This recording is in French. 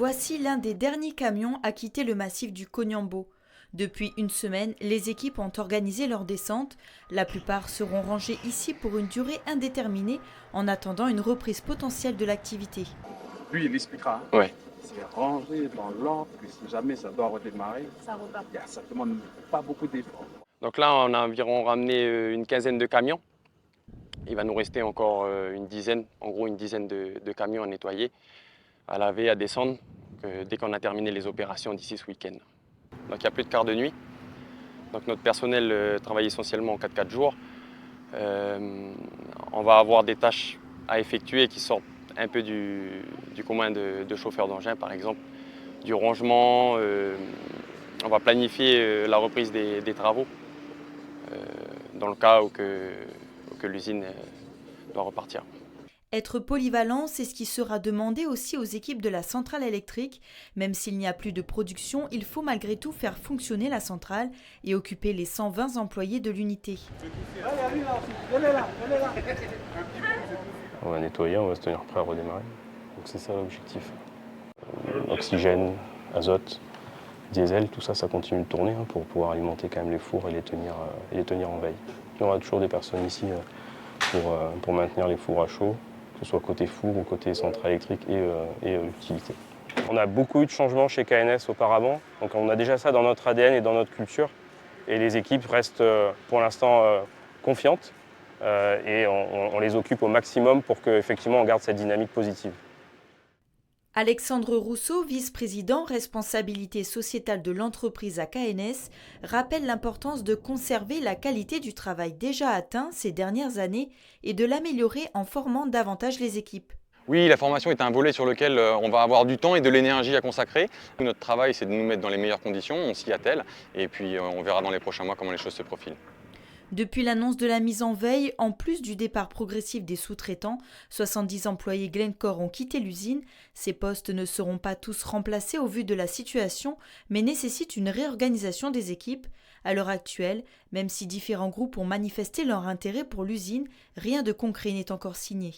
Voici l'un des derniers camions à quitter le massif du Cognambo. Depuis une semaine, les équipes ont organisé leur descente. La plupart seront rangés ici pour une durée indéterminée en attendant une reprise potentielle de l'activité. Lui, il expliquera. Ouais. C'est rangé dans l'ordre que si jamais ça doit redémarrer, ça ne demande pas beaucoup d'efforts. Donc là, on a environ ramené une quinzaine de camions. Il va nous rester encore une dizaine, en gros une dizaine de camions à nettoyer, à laver, à descendre, dès qu'on a terminé les opérations d'ici ce week-end. Donc il n'y a plus de quart de nuit. Donc notre personnel travaille essentiellement en 4x4 jours. On va avoir des tâches à effectuer qui sortent un peu du commun de chauffeurs d'engin, par exemple. Du rangement, on va planifier la reprise des travaux dans le cas où que l'usine doit repartir. Être polyvalent, c'est ce qui sera demandé aussi aux équipes de la centrale électrique. Même s'il n'y a plus de production, il faut malgré tout faire fonctionner la centrale et occuper les 120 employés de l'unité. On va nettoyer, on va se tenir prêt à redémarrer. Donc c'est ça l'objectif. Oxygène, azote, diesel, tout ça, ça continue de tourner pour pouvoir alimenter quand même les fours et les tenir en veille. Il y aura toujours des personnes ici pour maintenir les fours à chaud, que ce soit côté four ou côté centrale électrique et utilité. On a beaucoup eu de changements chez KNS auparavant, donc on a déjà ça dans notre ADN et dans notre culture. Et les équipes restent pour l'instant confiantes et on les occupe au maximum pour qu'effectivement on garde cette dynamique positive. Alexandre Rousseau, vice-président responsabilité sociétale de l'entreprise à KNS, rappelle l'importance de conserver la qualité du travail déjà atteint ces dernières années et de l'améliorer en formant davantage les équipes. Oui, la formation est un volet sur lequel on va avoir du temps et de l'énergie à consacrer. Notre travail, c'est de nous mettre dans les meilleures conditions, on s'y attelle, et puis on verra dans les prochains mois comment les choses se profilent. Depuis l'annonce de la mise en veille, en plus du départ progressif des sous-traitants, 70 employés Glencore ont quitté l'usine. Ces postes ne seront pas tous remplacés au vu de la situation, mais nécessitent une réorganisation des équipes. À l'heure actuelle, même si différents groupes ont manifesté leur intérêt pour l'usine, rien de concret n'est encore signé.